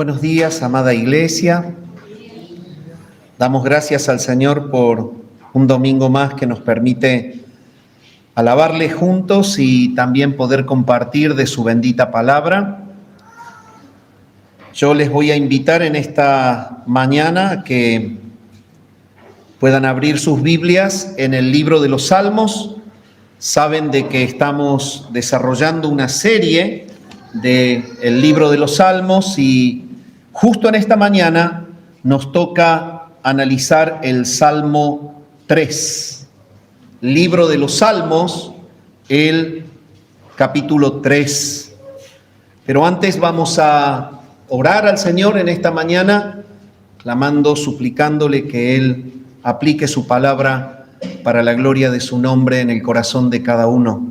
Buenos días, amada iglesia. Damos gracias al Señor por un domingo más que nos permite alabarle juntos y también poder compartir de su bendita palabra. Yo les voy a invitar en esta mañana a que puedan abrir sus Biblias en el libro de los Salmos. Saben de que estamos desarrollando una serie del libro de los Salmos y justo en esta mañana nos toca analizar el Salmo 3. Libro de los Salmos, el capítulo 3. Pero antes vamos a orar al Señor en esta mañana, clamando, suplicándole que Él aplique su palabra para la gloria de su nombre en el corazón de cada uno.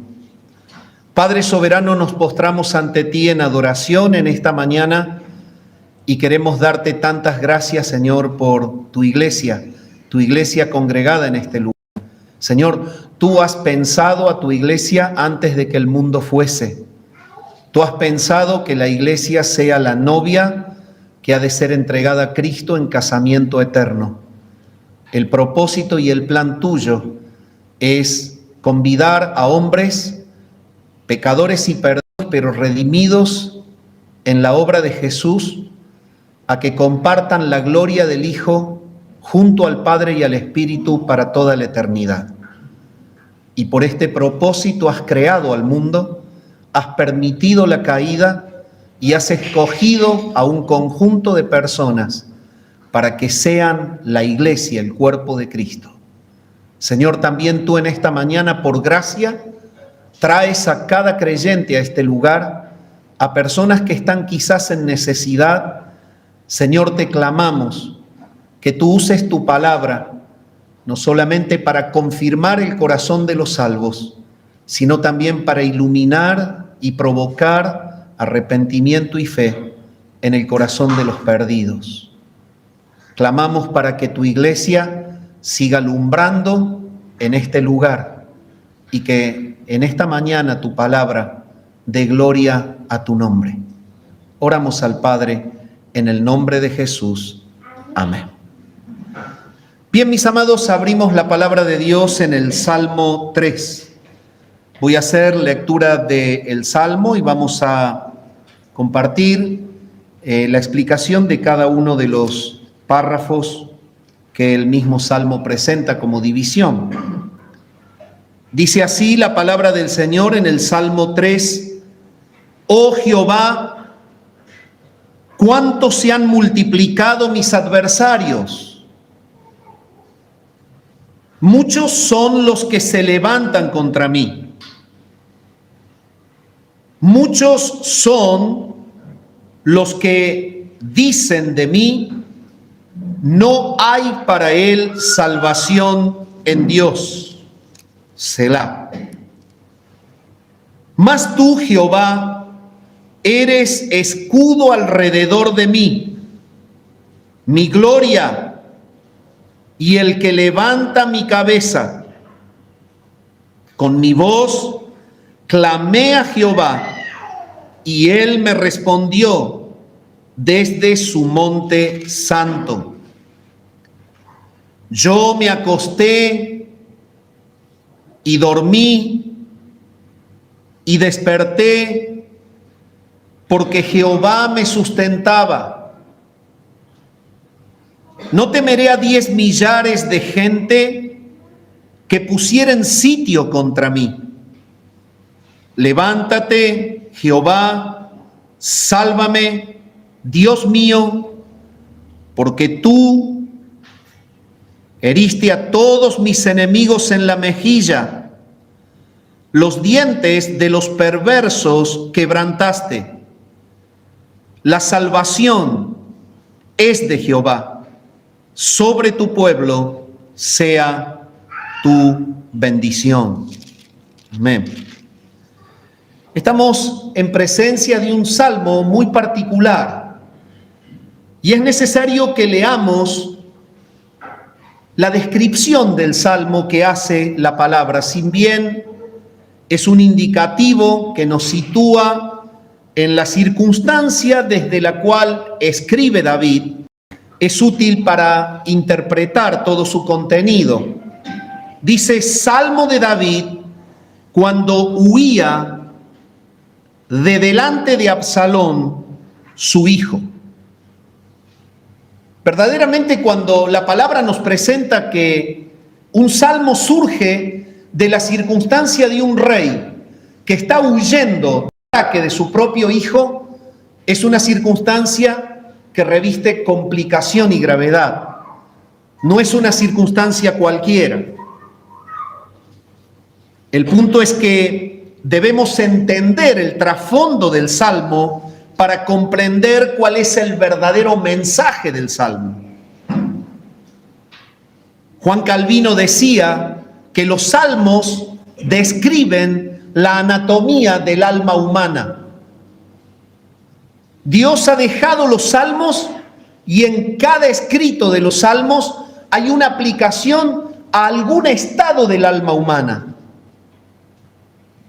Padre soberano, nos postramos ante ti en adoración en esta mañana y queremos darte tantas gracias, Señor, por tu iglesia congregada en este lugar. Señor, tú has pensado a tu iglesia antes de que el mundo fuese. Tú has pensado que la iglesia sea la novia que ha de ser entregada a Cristo en casamiento eterno. El propósito y el plan tuyo es convidar a hombres, pecadores y perdidos, pero redimidos en la obra de Jesús, a que compartan la gloria del Hijo junto al Padre y al Espíritu para toda la eternidad. Y por este propósito has creado al mundo, has permitido la caída y has escogido a un conjunto de personas para que sean la iglesia, el cuerpo de Cristo. Señor, también tú en esta mañana, por gracia, traes a cada creyente a este lugar, a personas que están quizás en necesidad. Señor, te clamamos que tú uses tu palabra, no solamente para confirmar el corazón de los salvos, sino también para iluminar y provocar arrepentimiento y fe en el corazón de los perdidos. Clamamos para que tu iglesia siga alumbrando en este lugar y que en esta mañana tu palabra dé gloria a tu nombre. Oramos al Padre en el nombre de Jesús. Amén. Bien, mis amados, abrimos la palabra de Dios en el Salmo 3. Voy a hacer lectura del Salmo y vamos a compartir la explicación de cada uno de los párrafos que el mismo Salmo presenta como división. Dice así la palabra del Señor en el Salmo 3: Oh Jehová, cuánto se han multiplicado mis adversarios. Muchos son los que se levantan contra mí. Muchos son los que dicen de mí: no hay para él salvación en Dios. Selah. Mas tú, Jehová, eres escudo alrededor de mí, mi gloria y el que levanta mi cabeza. Con mi voz clamé a Jehová y él me respondió desde su monte santo. Yo me acosté y dormí y desperté porque Jehová me sustentaba. No temeré a 10 millares de gente que pusieran sitio contra mí. Levántate, Jehová, sálvame, Dios mío, porque tú heriste a todos mis enemigos en la mejilla, los dientes de los perversos quebrantaste. La salvación es de Jehová, sobre tu pueblo sea tu bendición. Amén. Estamos en presencia de un salmo muy particular y es necesario que leamos la descripción del salmo que hace la palabra. Si bien es un indicativo que nos sitúa en la circunstancia desde la cual escribe David es útil para interpretar todo su contenido. Dice Salmo de David cuando huía de delante de Absalón, su hijo. Verdaderamente, cuando la palabra nos presenta que un salmo surge de la circunstancia de un rey que está huyendo del ataque de su propio hijo, es una circunstancia que reviste complicación y gravedad. No es una circunstancia cualquiera. El punto es que debemos entender el trasfondo del salmo para comprender cuál es el verdadero mensaje del salmo. Juan Calvino decía que los salmos describen la anatomía del alma humana. Dios ha dejado los salmos y en cada escrito de los salmos hay una aplicación a algún estado del alma humana.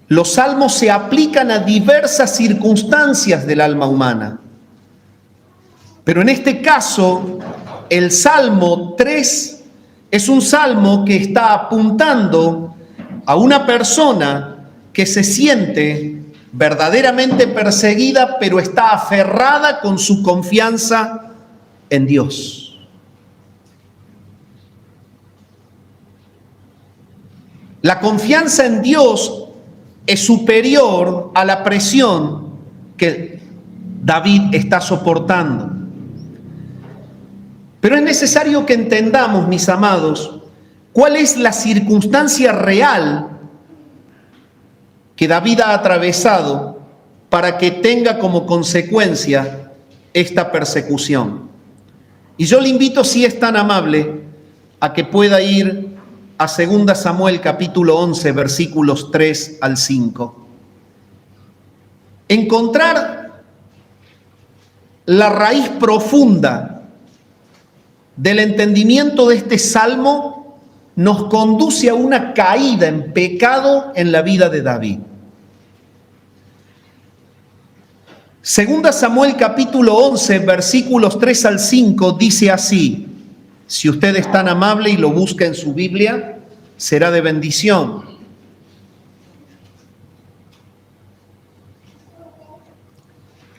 Los salmos se aplican a diversas circunstancias del alma humana. Pero en este caso, el Salmo 3 es un salmo que está apuntando a una persona que se siente verdaderamente perseguida, pero está aferrada con su confianza en Dios. La confianza en Dios es superior a la presión que David está soportando. Pero es necesario que entendamos, mis amados, cuál es la circunstancia real que David ha atravesado para que tenga como consecuencia esta persecución. Y yo le invito, si es tan amable, a que pueda ir a 2 Samuel capítulo 11, versículos 3 al 5. Encontrar la raíz profunda del entendimiento de este salmo nos conduce a una caída en pecado en la vida de David. 2 Samuel capítulo 11, versículos 3 al 5 dice así. Si usted es tan amable y lo busca en su Biblia, será de bendición.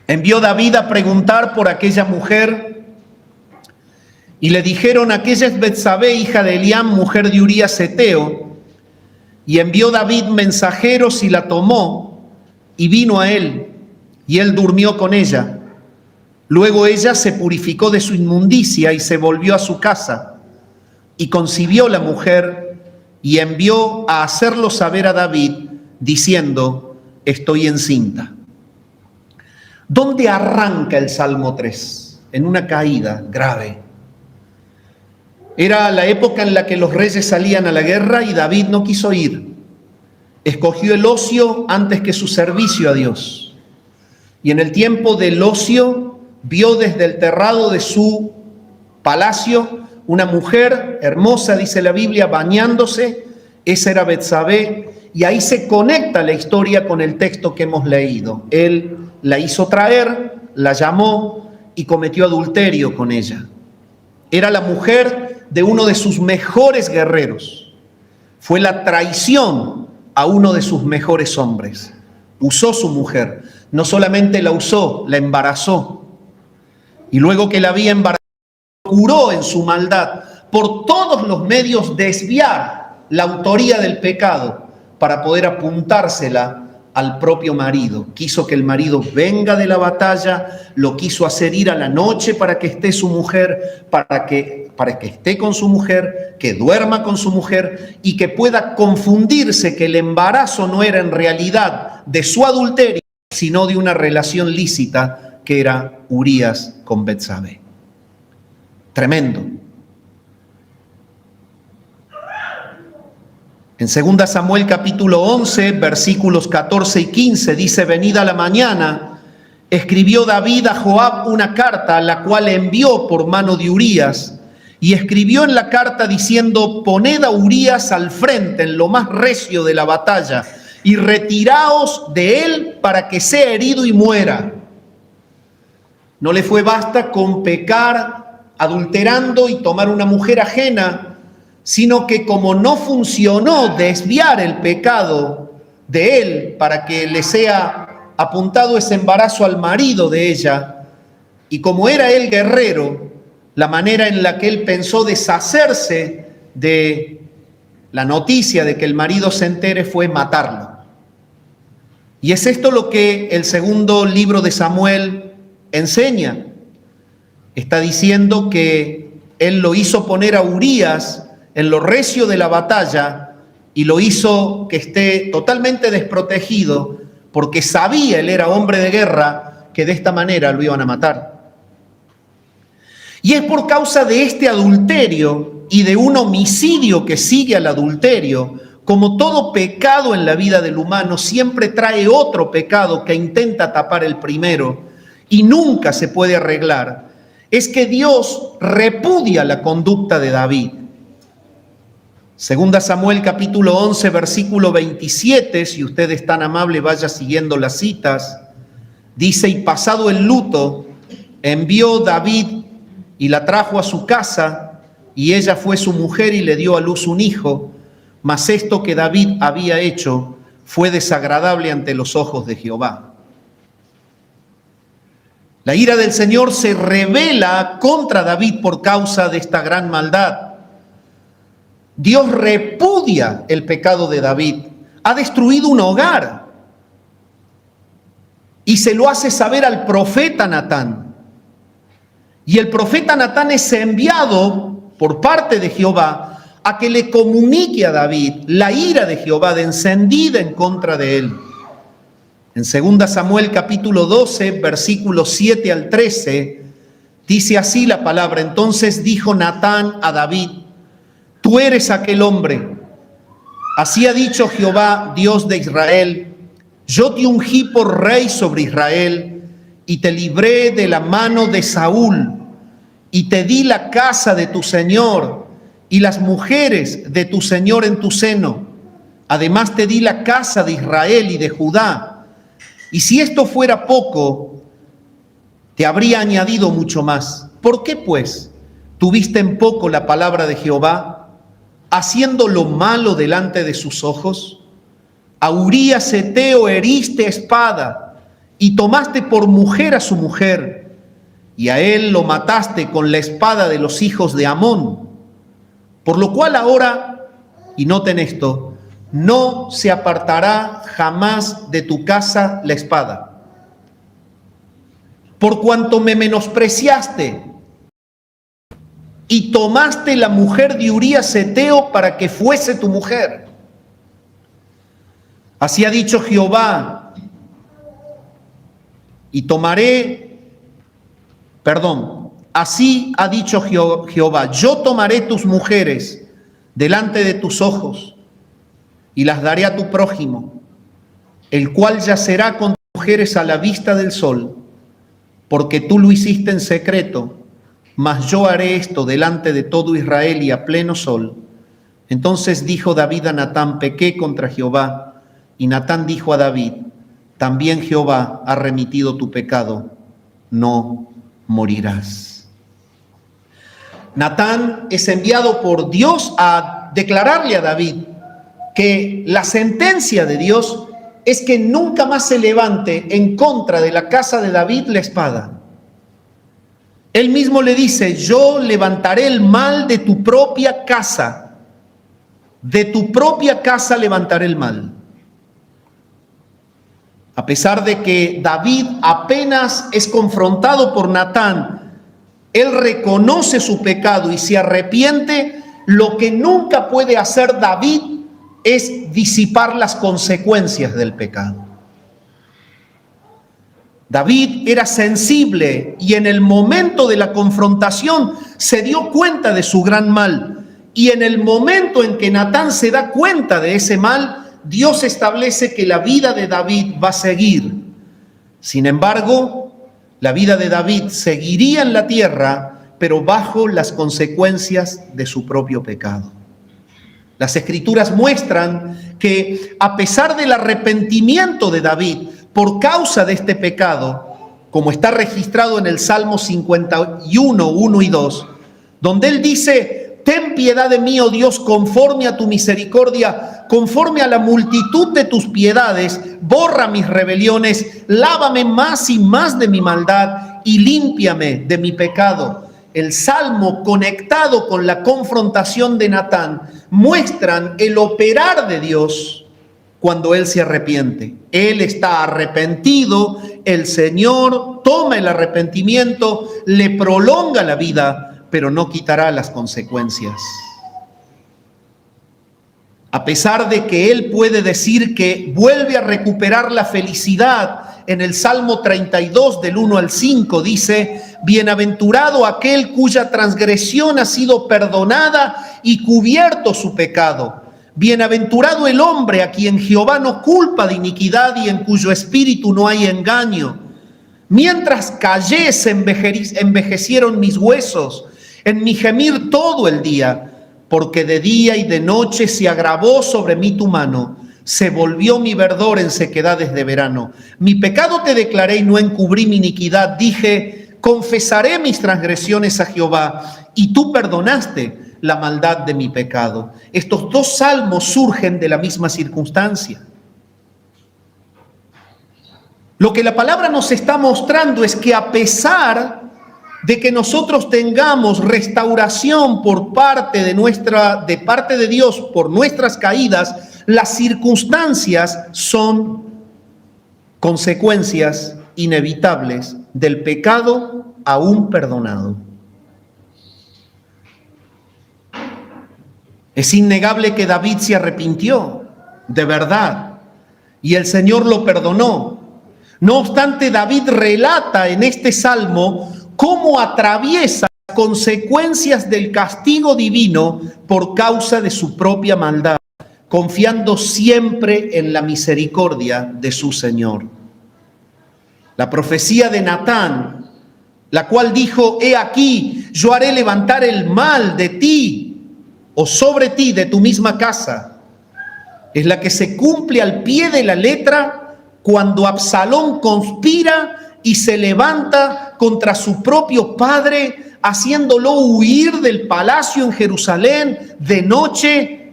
Envió David a preguntar por aquella mujer y le dijeron: aquella es Betsabé, hija de Eliam, mujer de Urías Heteo. Y envió David mensajeros y la tomó y vino a él, y él durmió con ella. Luego ella se purificó de su inmundicia y se volvió a su casa, y concibió la mujer y envió a hacerlo saber a David, diciendo: estoy encinta. ¿Dónde arranca el Salmo 3? En una caída grave. Era la época en la que los reyes salían a la guerra y David no quiso ir. Escogió el ocio antes que su servicio a Dios. Y en el tiempo del ocio vio desde el terrado de su palacio una mujer hermosa, dice la Biblia, bañándose. Esa era Betsabé, y ahí se conecta la historia con el texto que hemos leído. Él la hizo traer, la llamó y cometió adulterio con ella. Era la mujer de uno de sus mejores guerreros. Fue la traición a uno de sus mejores hombres. Usó su mujer. No solamente la usó, la embarazó. Y luego que la había embarazado, procuró en su maldad por todos los medios desviar la autoría del pecado para poder apuntársela al propio marido. Quiso que el marido venga de la batalla, lo quiso hacer ir a la noche para que esté su mujer, para que esté con su mujer, que duerma con su mujer y que pueda confundirse que el embarazo no era en realidad de su adulterio, sino de una relación lícita que era Urías con Betsabé. Tremendo. En 2 Samuel capítulo 11, versículos 14 y 15, dice: venida la mañana, escribió David a Joab una carta, la cual envió por mano de Urías, y escribió en la carta diciendo: poned a Urías al frente en lo más recio de la batalla, y retiraos de él para que sea herido y muera. No le fue basta con pecar adulterando y tomar una mujer ajena, sino que como no funcionó desviar el pecado de él para que le sea apuntado ese embarazo al marido de ella, y como era él guerrero, la manera en la que él pensó deshacerse de la noticia de que el marido se entere fue matarlo. Y es esto lo que el segundo libro de Samuel enseña. Está diciendo que él lo hizo poner a Urías en lo recio de la batalla y lo hizo que esté totalmente desprotegido porque sabía, él era hombre de guerra, que de esta manera lo iban a matar. Y es por causa de este adulterio y de un homicidio que sigue al adulterio, como todo pecado en la vida del humano siempre trae otro pecado que intenta tapar el primero y nunca se puede arreglar, es que Dios repudia la conducta de David. Segunda Samuel capítulo 11 versículo 27, si usted es tan amable vaya siguiendo las citas, dice: y pasado el luto, envió David y la trajo a su casa, y ella fue su mujer y le dio a luz un hijo, mas esto que David había hecho fue desagradable ante los ojos de Jehová. La ira del Señor se revela contra David por causa de esta gran maldad. Dios repudia el pecado de David, ha destruido un hogar y se lo hace saber al profeta Natán. Y el profeta Natán es enviado por parte de Jehová a que le comunique a David la ira de Jehová de encendida en contra de él. En 2 Samuel capítulo 12, versículos 7 al 13, dice así la palabra: entonces dijo Natán a David: tú eres aquel hombre. Así ha dicho Jehová, Dios de Israel: yo te ungí por rey sobre Israel y te libré de la mano de Saúl y te di la casa de tu señor y las mujeres de tu señor en tu seno. Además te di la casa de Israel y de Judá. Y si esto fuera poco, te habría añadido mucho más. ¿Por qué, pues, tuviste en poco la palabra de Jehová, haciendo lo malo delante de sus ojos? A Urías Heteo heriste a espada y tomaste por mujer a su mujer, y a él lo mataste con la espada de los hijos de Amón. Por lo cual ahora, y noten esto, no se apartará jamás de tu casa la espada. Por cuanto me menospreciaste y tomaste la mujer de Urías Heteo para que fuese tu mujer. Así ha dicho Jehová, así ha dicho Jehová: yo tomaré tus mujeres delante de tus ojos y las daré a tu prójimo, el cual yacerá con tus mujeres a la vista del sol, porque tú lo hiciste en secreto, mas yo haré esto delante de todo Israel y a pleno sol. Entonces dijo David a Natán: pequé contra Jehová. Y Natán dijo a David: también Jehová ha remitido tu pecado, no morirás. Natán es enviado por Dios a declararle a David que la sentencia de Dios es que nunca más se levante en contra de la casa de David la espada. Él mismo le dice: yo levantaré el mal de tu propia casa, de tu propia casa levantaré el mal. A pesar de que David apenas es confrontado por Natán, él reconoce su pecado y se arrepiente. Lo que nunca puede hacer David es disipar las consecuencias del pecado. David era sensible y en el momento de la confrontación se dio cuenta de su gran mal. Y en el momento en que Natán se da cuenta de ese mal, Dios establece que la vida de David va a seguir. Sin embargo, la vida de David seguiría en la tierra, pero bajo las consecuencias de su propio pecado. Las Escrituras muestran que a pesar del arrepentimiento de David por causa de este pecado, como está registrado en el Salmo 51, 1 y 2, donde él dice: ten piedad de mí, oh Dios, conforme a tu misericordia, conforme a la multitud de tus piedades, borra mis rebeliones, lávame más y más de mi maldad y límpiame de mi pecado. El Salmo, conectado con la confrontación de Natán, muestran el operar de Dios cuando él se arrepiente. Él está arrepentido, el Señor toma el arrepentimiento, le prolonga la vida, pero no quitará las consecuencias. A pesar de que él puede decir que vuelve a recuperar la felicidad, en el Salmo 32 del 1 al 5 dice: bienaventurado aquel cuya transgresión ha sido perdonada y cubierto su pecado. Bienaventurado el hombre a quien Jehová no culpa de iniquidad y en cuyo espíritu no hay engaño. Mientras callé se envejecieron mis huesos, en mi gemir todo el día, porque de día y de noche se agravó sobre mí tu mano, se volvió mi verdor en sequedades de verano. Mi pecado te declaré y no encubrí mi iniquidad. Dije: confesaré mis transgresiones a Jehová, y tú perdonaste la maldad de mi pecado. Estos dos salmos surgen de la misma circunstancia. Lo que la palabra nos está mostrando es que a pesar de que nosotros tengamos restauración por parte de Dios por nuestras caídas, las circunstancias son consecuencias inevitables del pecado aún perdonado. Es innegable que David se arrepintió, de verdad, y el Señor lo perdonó. No obstante, David relata en este salmo cómo atraviesa las consecuencias del castigo divino por causa de su propia maldad, confiando siempre en la misericordia de su Señor. La profecía de Natán, la cual dijo: he aquí, yo haré levantar el mal de ti o sobre ti, de tu misma casa, es la que se cumple al pie de la letra cuando Absalón conspira y se levanta contra su propio padre, haciéndolo huir del palacio en Jerusalén de noche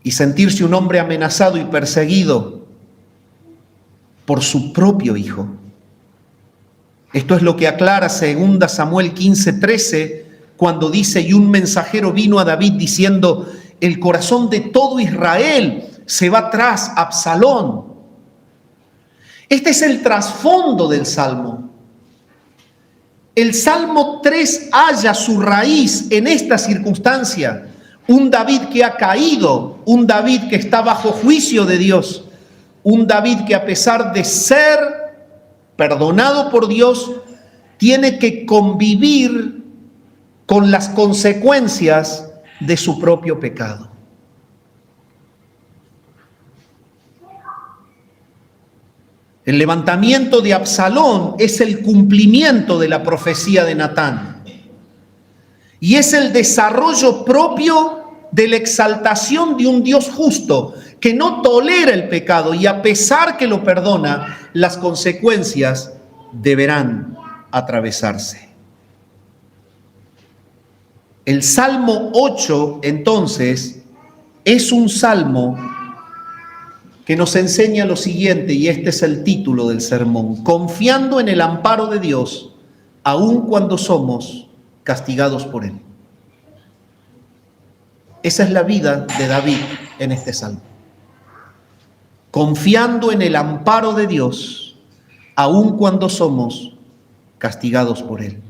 y sentirse un hombre amenazado y perseguido por su propio hijo. Esto es lo que aclara 2 Samuel 15:13, cuando dice: y un mensajero vino a David diciendo: el corazón de todo Israel se va tras Absalón. Este es el trasfondo del Salmo. El Salmo 3 halla su raíz en esta circunstancia. Un David que ha caído, un David que está bajo juicio de Dios, un David que a pesar de ser perdonado por Dios, tiene que convivir con las consecuencias de su propio pecado. El levantamiento de Absalón es el cumplimiento de la profecía de Natán y es el desarrollo propio de la exaltación de un Dios justo que no tolera el pecado y a pesar que lo perdona, las consecuencias deberán atravesarse. El Salmo 8, entonces, es un salmo que nos enseña lo siguiente, y este es el título del sermón: confiando en el amparo de Dios, aun cuando somos castigados por Él. Esa es la vida de David en este salmo. Confiando en el amparo de Dios, aun cuando somos castigados por Él.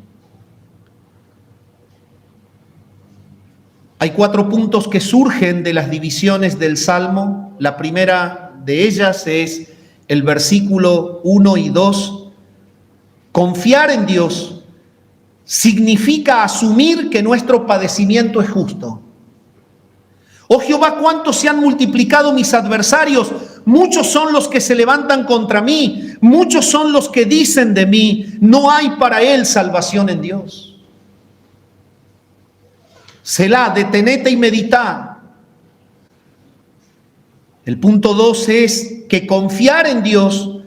Hay 4 puntos que surgen de las divisiones del Salmo. La primera de ellas es el versículo 1 y 2. Confiar en Dios significa asumir que nuestro padecimiento es justo. Oh Jehová, cuánto se han multiplicado mis adversarios. Muchos son los que se levantan contra mí. Muchos son los que dicen de mí: no hay para él salvación en Dios. Selah, detenete y medita. El punto 2 es que confiar en Dios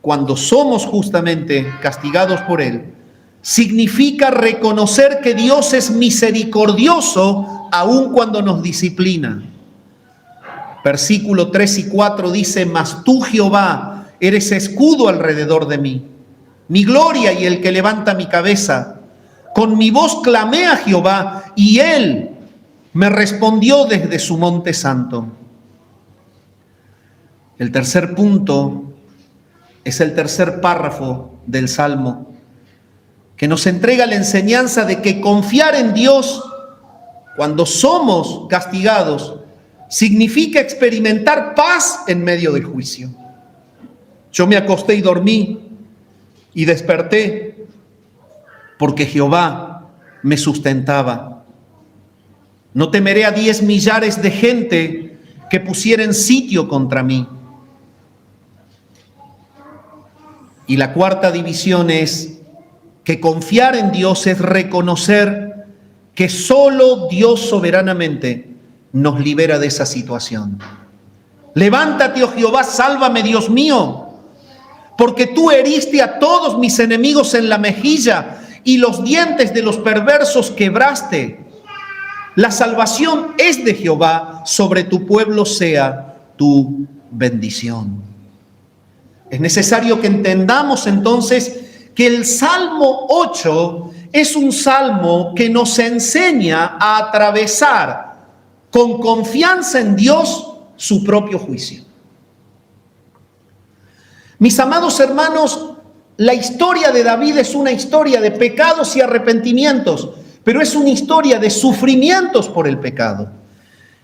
cuando somos justamente castigados por Él significa reconocer que Dios es misericordioso aun cuando nos disciplina. Versículo 3 y 4 dice: mas tú, Jehová, eres escudo alrededor de mí, mi gloria y el que levanta mi cabeza. Con mi voz clamé a Jehová y Él me respondió desde su monte santo. El tercer punto es el tercer párrafo del Salmo, que nos entrega la enseñanza de que confiar en Dios cuando somos castigados significa experimentar paz en medio del juicio. Yo me acosté y dormí y desperté porque Jehová me sustentaba. No temeré a 10 millares de gente que pusieren sitio contra mí. Y la cuarta división es que confiar en Dios es reconocer que solo Dios soberanamente nos libera de esa situación. Levántate, oh Jehová, sálvame, Dios mío, porque tú heriste a todos mis enemigos en la mejilla y los dientes de los perversos quebraste. La salvación es de Jehová, sobre tu pueblo sea tu bendición. Es necesario que entendamos entonces que el Salmo 8 es un salmo que nos enseña a atravesar con confianza en Dios su propio juicio. Mis amados hermanos, la historia de David es una historia de pecados y arrepentimientos, pero es una historia de sufrimientos por el pecado.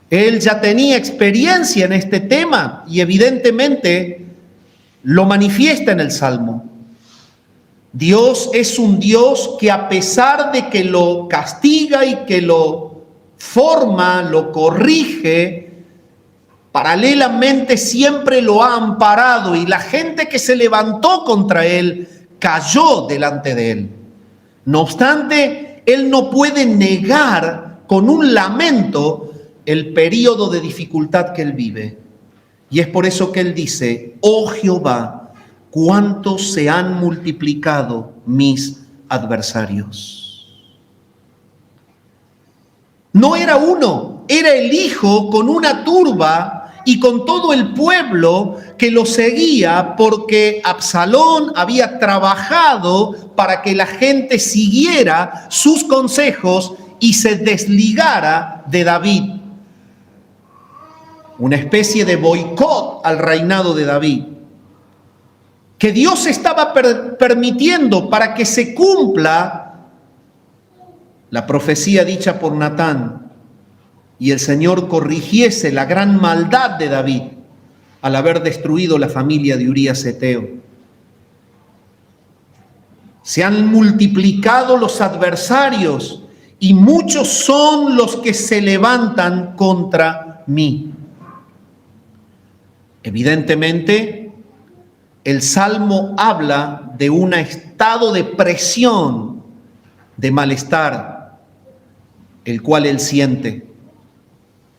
Él ya tenía experiencia en este tema y evidentemente lo manifiesta en el Salmo. Dios es un Dios que, a pesar de que lo castiga y que lo forma, lo corrige, paralelamente siempre lo ha amparado, y la gente que se levantó contra él cayó delante de él. No obstante, él no puede negar con un lamento el periodo de dificultad que él vive. Y es por eso que él dice: oh Jehová, cuánto se han multiplicado mis adversarios. No era uno, era el hijo con una turba y con todo el pueblo que lo seguía, porque Absalón había trabajado para que la gente siguiera sus consejos y se desligara de David. Una especie de boicot al reinado de David, que Dios estaba permitiendo para que se cumpla la profecía dicha por Natán y el Señor corrigiese la gran maldad de David al haber destruido la familia de Urías Eteo. Se han multiplicado los adversarios y muchos son los que se levantan contra mí. Evidentemente, el Salmo habla de un estado de presión, de malestar, el cual él siente.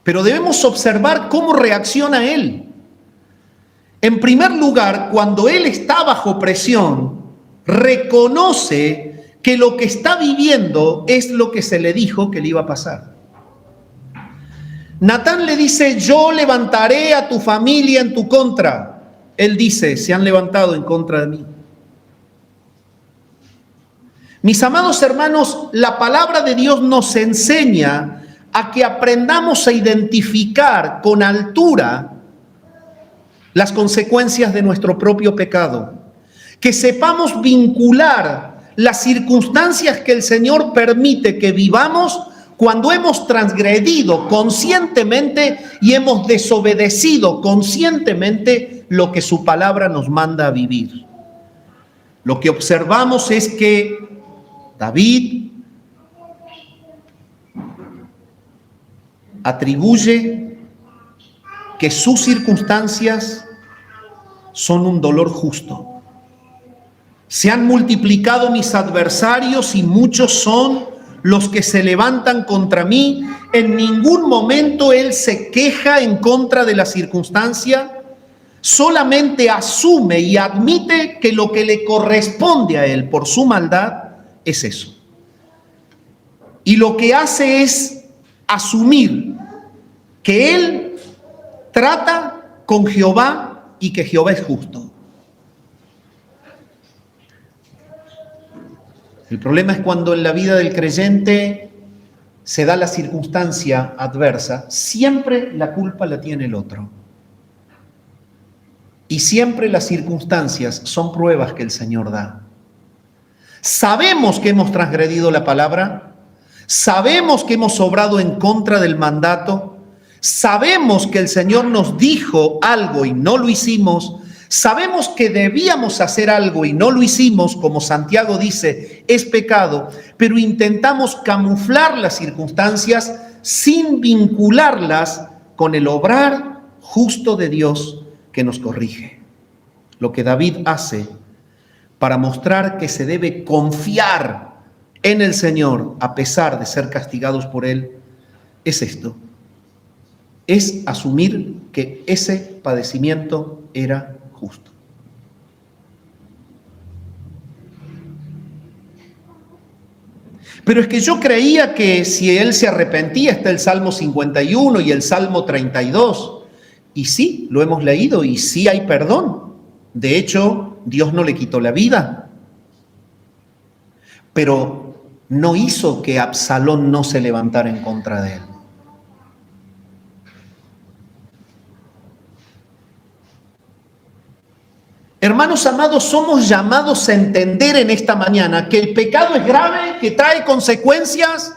Pero debemos observar cómo reacciona él. En primer lugar, cuando él está bajo presión, reconoce que lo que está viviendo es lo que se le dijo que le iba a pasar. Natán le dice: yo levantaré a tu familia en tu contra. Él dice: se han levantado en contra de mí. Mis amados hermanos, la palabra de Dios nos enseña a que aprendamos a identificar con altura las consecuencias de nuestro propio pecado, que sepamos vincular las circunstancias que el Señor permite que vivamos cuando hemos transgredido conscientemente y hemos desobedecido conscientemente lo que su palabra nos manda a vivir. Lo que observamos es que David atribuye que sus circunstancias son un dolor justo. Se han multiplicado mis adversarios y muchos son los que se levantan contra mí. En ningún momento él se queja en contra de la circunstancia, solamente asume y admite que lo que le corresponde a él por su maldad es eso. Y lo que hace es asumir que él trata con Jehová y que Jehová es justo. El problema es cuando en la vida del creyente se da la circunstancia adversa, siempre la culpa la tiene el otro. Y siempre las circunstancias son pruebas que el Señor da. Sabemos que hemos transgredido la palabra, sabemos que hemos obrado en contra del mandato, sabemos que el Señor nos dijo algo y no lo hicimos, sabemos que debíamos hacer algo y no lo hicimos, como Santiago dice, es pecado, pero intentamos camuflar las circunstancias sin vincularlas con el obrar justo de Dios que nos corrige. Lo que David hace para mostrar que se debe confiar en el Señor a pesar de ser castigados por Él, es esto. Es asumir que ese padecimiento era justo. Pero es que yo creía que si él se arrepentía, está el Salmo 51 y el Salmo 32. Y sí, lo hemos leído y sí hay perdón. De hecho, Dios no le quitó la vida. Pero no hizo que Absalón no se levantara en contra de él. Hermanos amados, somos llamados a entender en esta mañana que el pecado es grave, que trae consecuencias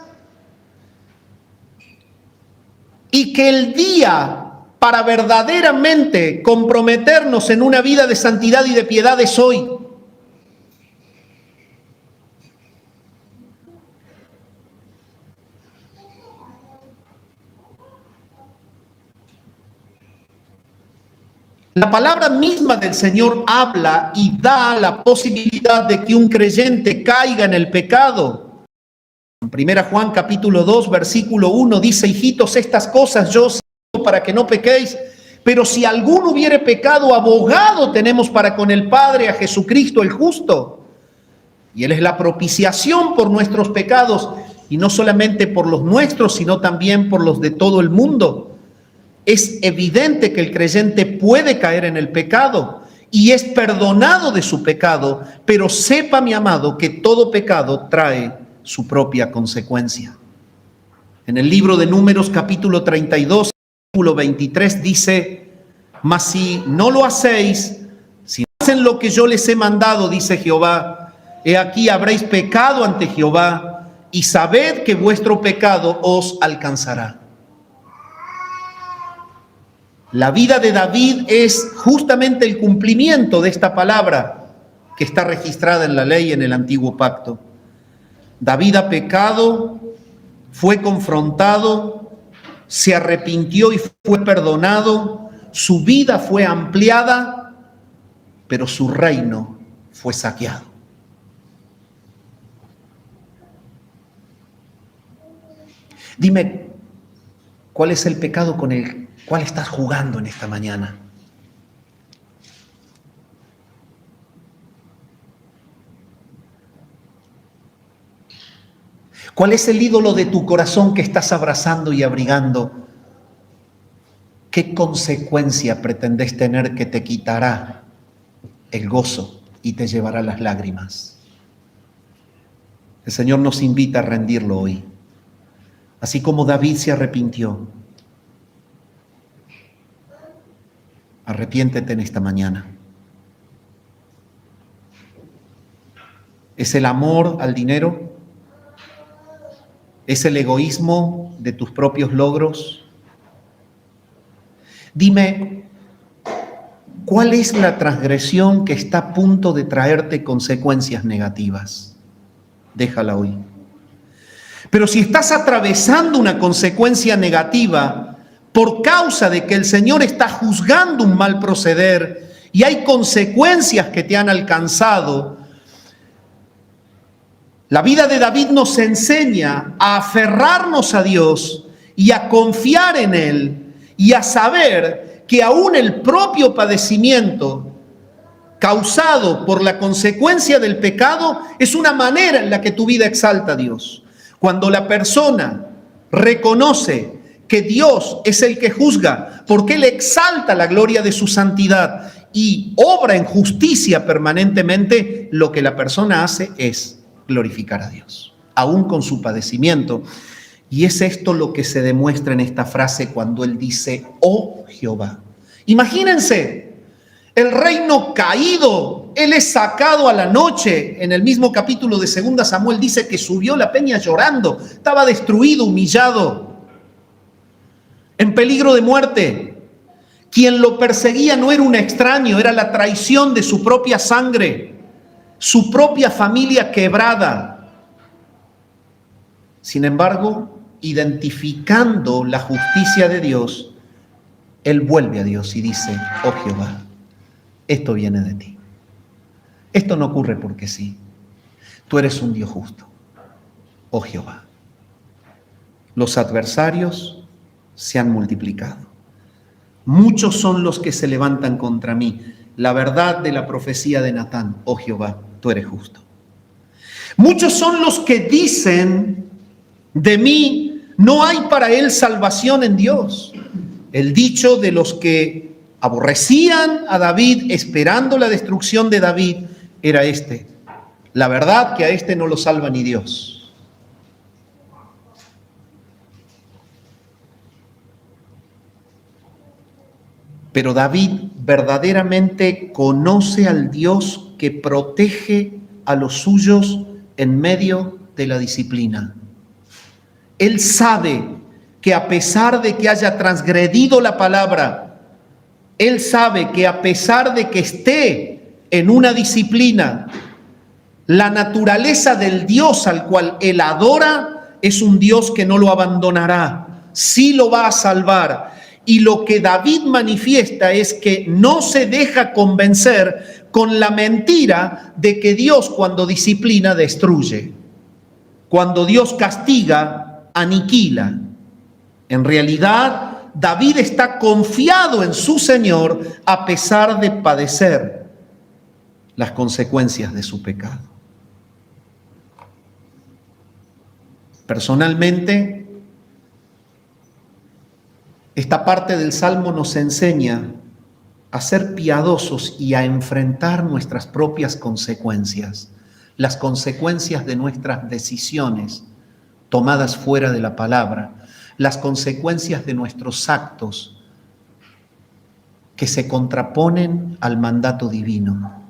y que el día para verdaderamente comprometernos en una vida de santidad y de piedad es hoy. La palabra misma del Señor habla y da la posibilidad de que un creyente caiga en el pecado. En 1 Juan capítulo 2, versículo 1 dice: hijitos, estas cosas yo os digo para que no pequéis, pero si alguno hubiere pecado, abogado tenemos para con el Padre, a Jesucristo el justo. Y Él es la propiciación por nuestros pecados, y no solamente por los nuestros, sino también por los de todo el mundo. Es evidente que el creyente puede caer en el pecado y es perdonado de su pecado, pero sepa, mi amado, que todo pecado trae su propia consecuencia. En el libro de Números, capítulo 32, versículo 23, dice: mas si no lo hacéis, si no hacen lo que yo les he mandado, dice Jehová, he aquí habréis pecado ante Jehová, y sabed que vuestro pecado os alcanzará. La vida de David es justamente el cumplimiento de esta palabra que está registrada en la ley en el antiguo pacto. David ha pecado, fue confrontado, se arrepintió y fue perdonado, su vida fue ampliada, pero su reino fue saqueado. Dime, ¿cuál es el pecado con el cuál estás jugando en esta mañana? ¿Cuál es el ídolo de tu corazón que estás abrazando y abrigando? ¿Qué consecuencia pretendes tener que te quitará el gozo y te llevará las lágrimas? El Señor nos invita a rendirlo hoy. Así como David se arrepintió, arrepiéntete en esta mañana. ¿Es el amor al dinero? ¿Es el egoísmo de tus propios logros? Dime, ¿cuál es la transgresión que está a punto de traerte consecuencias negativas? Déjala hoy. Pero si estás atravesando una consecuencia negativa por causa de que el Señor está juzgando un mal proceder y hay consecuencias que te han alcanzado, La vida de David nos enseña a aferrarnos a Dios y a confiar en Él y a saber que aún el propio padecimiento causado por la consecuencia del pecado es una manera en la que tu vida exalta a Dios. Cuando la persona reconoce que Dios es el que juzga, porque Él exalta la gloria de su santidad y obra en justicia permanentemente, lo que la persona hace es glorificar a Dios, aún con su padecimiento. Y es esto lo que se demuestra en esta frase cuando Él dice, oh Jehová. Imagínense, el reino caído, Él es sacado a la noche. En el mismo capítulo de 2 Samuel dice que subió la peña llorando, estaba destruido, humillado, en peligro de muerte. Quien lo perseguía no era un extraño, era la traición de su propia sangre, su propia familia quebrada. Sin embargo, identificando la justicia de Dios, Él vuelve a Dios y dice, oh Jehová, esto viene de ti. Esto no ocurre porque sí. Tú eres un Dios justo, oh Jehová. Los adversarios se han multiplicado. Muchos son los que se levantan contra mí. La verdad de la profecía de Natán, oh Jehová, tú eres justo. Muchos son los que dicen de mí, no hay para él salvación en Dios. El dicho de los que aborrecían a David, esperando la destrucción de David, era este: la verdad que a este no lo salva ni Dios. Pero David verdaderamente conoce al Dios que protege a los suyos en medio de la disciplina. Él sabe que a pesar de que haya transgredido la palabra, él sabe que a pesar de que esté en una disciplina, la naturaleza del Dios al cual él adora es un Dios que no lo abandonará, sí lo va a salvar. Y lo que David manifiesta es que no se deja convencer con la mentira de que Dios, cuando disciplina, destruye. Cuando Dios castiga, aniquila. En realidad, David está confiado en su Señor a pesar de padecer las consecuencias de su pecado. Personalmente, esta parte del Salmo nos enseña a ser piadosos y a enfrentar nuestras propias consecuencias, las consecuencias de nuestras decisiones tomadas fuera de la palabra, las consecuencias de nuestros actos que se contraponen al mandato divino.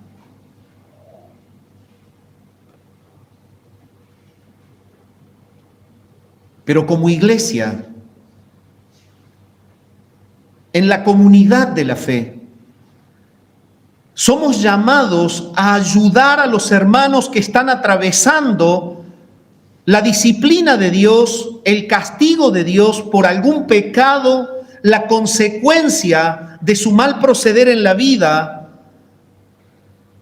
Pero como iglesia, en la comunidad de la fe, somos llamados a ayudar a los hermanos que están atravesando la disciplina de Dios, el castigo de Dios por algún pecado, la consecuencia de su mal proceder en la vida.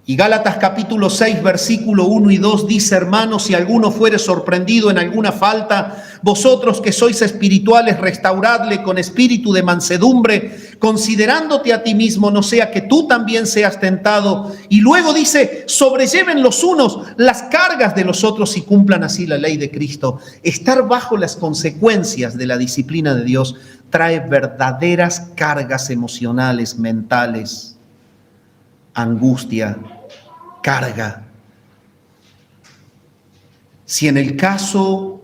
Y Gálatas capítulo 6, versículo 1 y 2 dice: hermanos, si alguno fuere sorprendido en alguna falta, vosotros que sois espirituales, restauradle con espíritu de mansedumbre, considerándote a ti mismo, no sea que tú también seas tentado. Y luego dice: sobrelleven los unos las cargas de los otros y cumplan así la ley de Cristo. Estar bajo las consecuencias de la disciplina de Dios trae verdaderas cargas emocionales, mentales, angustia, carga. Si en el caso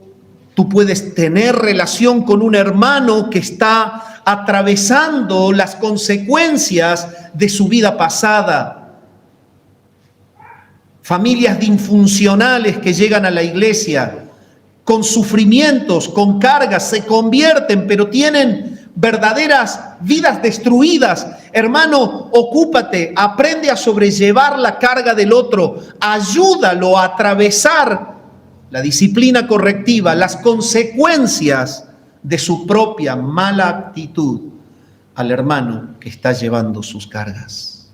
tú puedes tener relación con un hermano que está atravesando las consecuencias de su vida pasada, familias disfuncionales que llegan a la iglesia con sufrimientos, con cargas, se convierten, pero tienen verdaderas vidas destruidas. Hermano, ocúpate, aprende a sobrellevar la carga del otro, ayúdalo a atravesar la disciplina correctiva, las consecuencias de su propia mala actitud al hermano que está llevando sus cargas.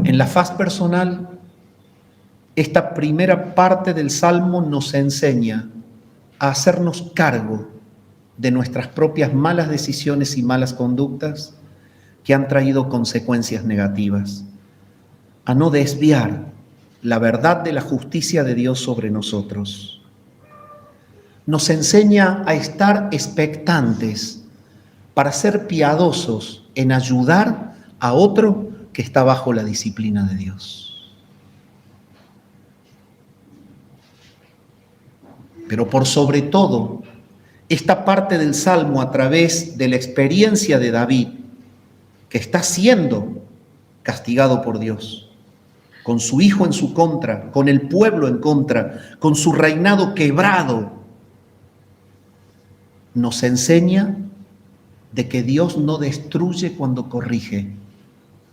En la faz personal, esta primera parte del Salmo nos enseña a hacernos cargo de nuestras propias malas decisiones y malas conductas que han traído consecuencias negativas, a no desviar la verdad de la justicia de Dios sobre nosotros. Nos enseña a estar expectantes para ser piadosos en ayudar a otro que está bajo la disciplina de Dios. Pero por sobre todo, esta parte del Salmo, a través de la experiencia de David, que está siendo castigado por Dios, con su hijo en su contra, con el pueblo en contra, con su reinado quebrado, nos enseña de que Dios no destruye cuando corrige.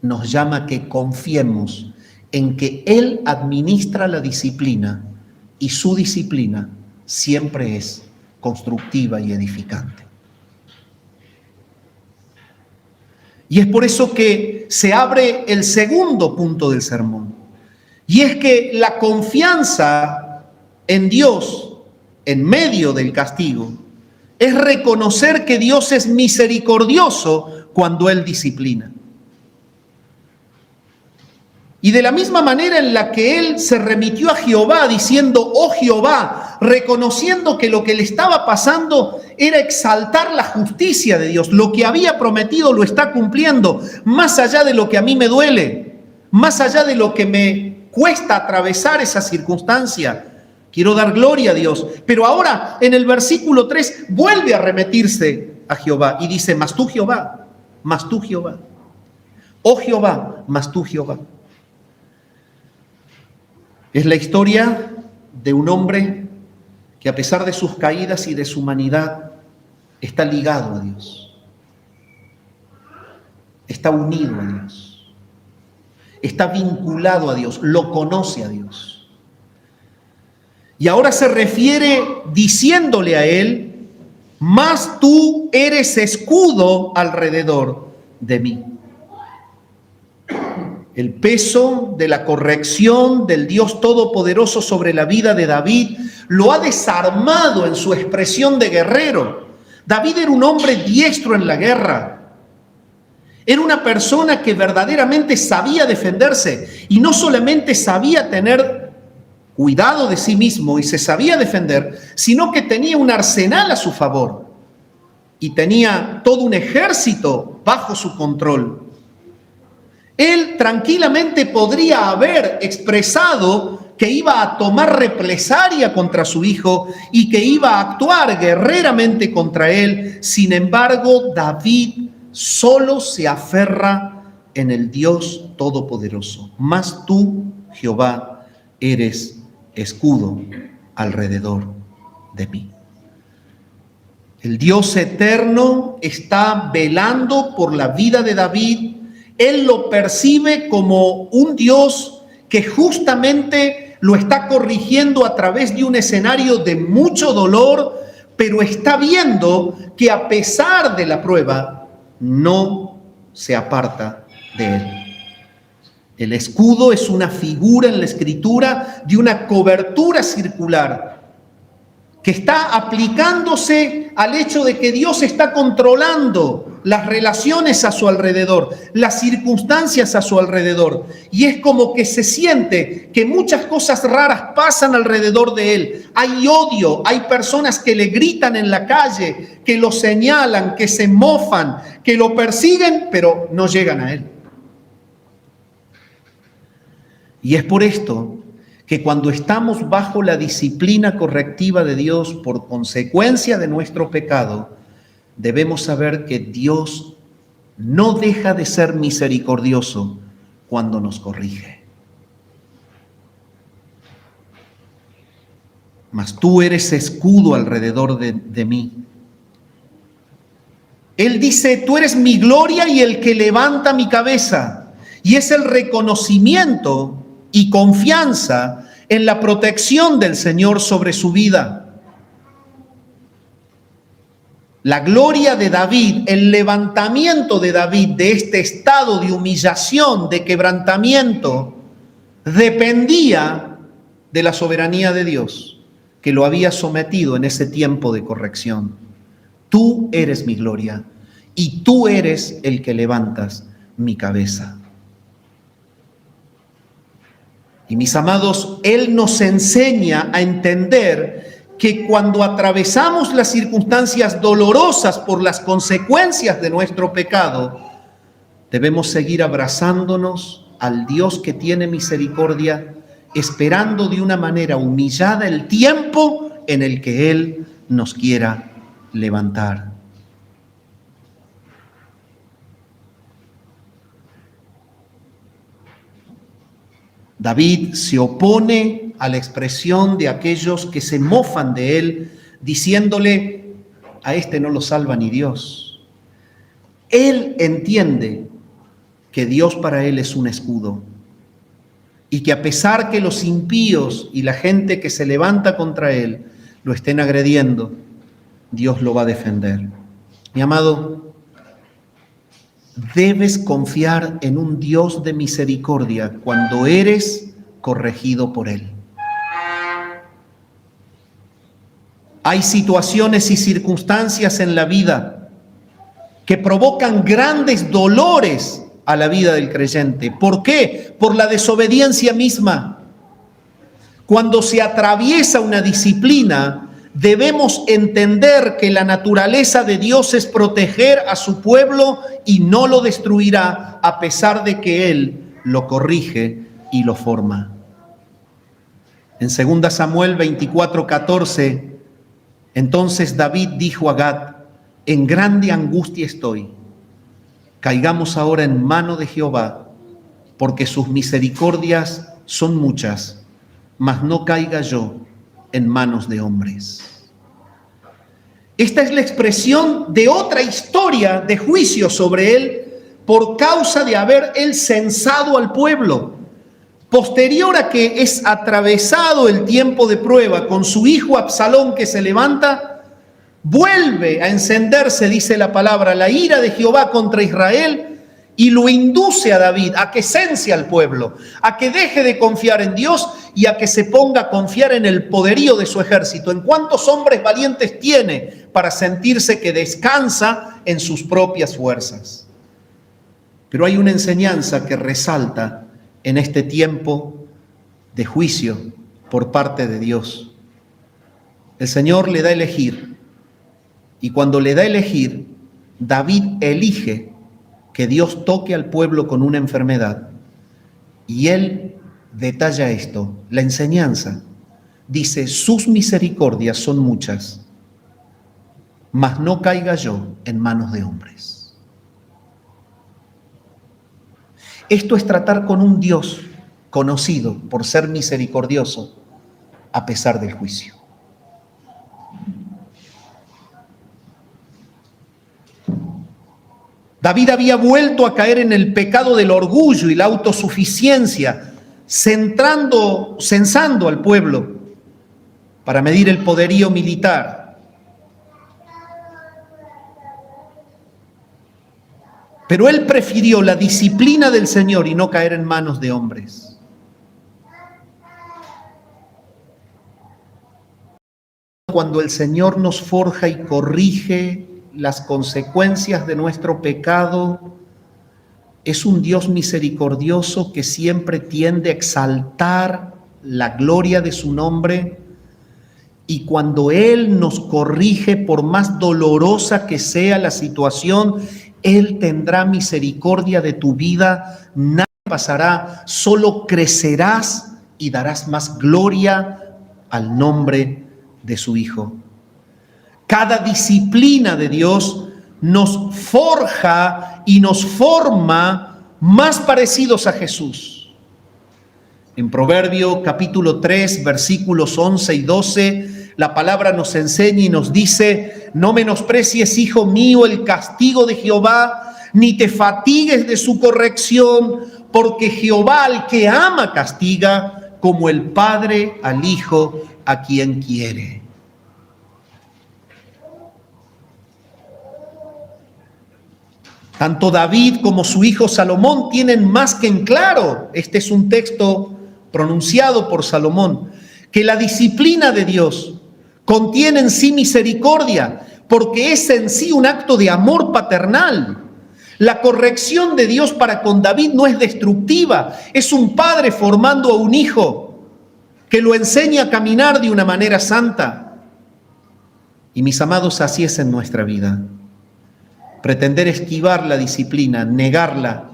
Nos llama a que confiemos en que Él administra la disciplina y su disciplina siempre es constructiva y edificante. Y es por eso que se abre el segundo punto del sermón. Y es que la confianza en Dios en medio del castigo es reconocer que Dios es misericordioso cuando Él disciplina. Y de la misma manera en la que Él se remitió a Jehová diciendo, oh Jehová, reconociendo que lo que le estaba pasando era exaltar la justicia de Dios. Lo que había prometido lo está cumpliendo, más allá de lo que a mí me duele, más allá de lo que me cuesta atravesar esa circunstancia. Quiero dar gloria a Dios. Pero ahora en el versículo 3 vuelve a remitirse a Jehová y dice, mas tú Jehová, mas tú Jehová. Oh Jehová, mas tú Jehová. Es la historia de un hombre que a pesar de sus caídas y de su humanidad está ligado a Dios. Está unido a Dios. Está vinculado a Dios, lo conoce a Dios. Y ahora se refiere diciéndole a él, mas tú eres escudo alrededor de mí. El peso de la corrección del Dios Todopoderoso sobre la vida de David lo ha desarmado en su expresión de guerrero. David era un hombre diestro en la guerra. Era una persona que verdaderamente sabía defenderse y no solamente sabía tener cuidado de sí mismo y se sabía defender, sino que tenía un arsenal a su favor y tenía todo un ejército bajo su control. Él tranquilamente podría haber expresado que iba a tomar represalia contra su hijo y que iba a actuar guerreramente contra él. Sin embargo, David solo se aferra en el Dios Todopoderoso. Mas tú, Jehová, eres escudo alrededor de mí. El Dios eterno está velando por la vida de David. Él lo percibe como un Dios que justamente lo está corrigiendo a través de un escenario de mucho dolor, pero está viendo que a pesar de la prueba, no se aparta de él. El escudo es una figura en la Escritura de una cobertura circular que está aplicándose al hecho de que Dios está controlando las relaciones a su alrededor, las circunstancias a su alrededor. Y es como que se siente que muchas cosas raras pasan alrededor de él. Hay odio, hay personas que le gritan en la calle, que lo señalan, que se mofan, que lo persiguen, pero no llegan a él. Y es por esto que cuando estamos bajo la disciplina correctiva de Dios por consecuencia de nuestro pecado, debemos saber que Dios no deja de ser misericordioso cuando nos corrige. Mas tú eres escudo alrededor de mí. Él dice, tú eres mi gloria y el que levanta mi cabeza. Y es el reconocimiento y confianza en la protección del Señor sobre su vida. La gloria de David, el levantamiento de David de este estado de humillación, de quebrantamiento, dependía de la soberanía de Dios, que lo había sometido en ese tiempo de corrección. Tú eres mi gloria y tú eres el que levantas mi cabeza. Y mis amados, Él nos enseña a entender que cuando atravesamos las circunstancias dolorosas por las consecuencias de nuestro pecado, debemos seguir abrazándonos al Dios que tiene misericordia, esperando de una manera humillada el tiempo en el que Él nos quiera levantar. David se opone a la expresión de aquellos que se mofan de él, diciéndole, a este no lo salva ni Dios. Él entiende que Dios para él es un escudo y que a pesar que los impíos y la gente que se levanta contra él lo estén agrediendo, Dios lo va a defender. Mi amado, debes confiar en un Dios de misericordia cuando eres corregido por Él. Hay situaciones y circunstancias en la vida que provocan grandes dolores a la vida del creyente. ¿Por qué? Por la desobediencia misma. Cuando se atraviesa una disciplina, debemos entender que la naturaleza de Dios es proteger a su pueblo y no lo destruirá a pesar de que Él lo corrige y lo forma. En 2 Samuel 24:14, entonces David dijo a Gad, en grande angustia estoy, caigamos ahora en mano de Jehová, porque sus misericordias son muchas, mas no caiga yo en manos de hombres. Esta es la expresión de otra historia de juicio sobre él por causa de haber él censado al pueblo. Posterior a que es atravesado el tiempo de prueba con su hijo Absalón que se levanta, vuelve a encenderse, dice la palabra, la ira de Jehová contra Israel y lo induce a David a que cense al pueblo, a que deje de confiar en Dios y a que se ponga a confiar en el poderío de su ejército, en cuántos hombres valientes tiene para sentirse que descansa en sus propias fuerzas. Pero hay una enseñanza que resalta en este tiempo de juicio por parte de Dios. El Señor le da a elegir, y cuando le da a elegir, David elige que Dios toque al pueblo con una enfermedad, y él detalla esto, la enseñanza. Dice, sus misericordias son muchas, mas no caiga yo en manos de hombres. Esto es tratar con un Dios conocido por ser misericordioso a pesar del juicio. David había vuelto a caer en el pecado del orgullo y la autosuficiencia, censando al pueblo para medir el poderío militar. Pero él prefirió la disciplina del Señor y no caer en manos de hombres. Cuando el Señor nos forja y corrige las consecuencias de nuestro pecado, es un Dios misericordioso que siempre tiende a exaltar la gloria de su nombre, y cuando Él nos corrige, por más dolorosa que sea la situación, Él tendrá misericordia de tu vida, nada pasará, solo crecerás y darás más gloria al nombre de su Hijo. Cada disciplina de Dios nos forja y nos forma más parecidos a Jesús. En Proverbio capítulo 3, versículos 11 y 12, la palabra nos enseña y nos dice, no menosprecies, hijo mío, el castigo de Jehová, ni te fatigues de su corrección, porque Jehová al que ama castiga, como el padre al hijo a quien quiere. Tanto David como su hijo Salomón tienen más que en claro, este es un texto pronunciado por Salomón, que la disciplina de Dios contiene en sí misericordia, porque es en sí un acto de amor paternal. La corrección de Dios para con David no es destructiva, es un padre formando a un hijo que lo enseña a caminar de una manera santa. Y mis amados, así es en nuestra vida. Pretender esquivar la disciplina, negarla,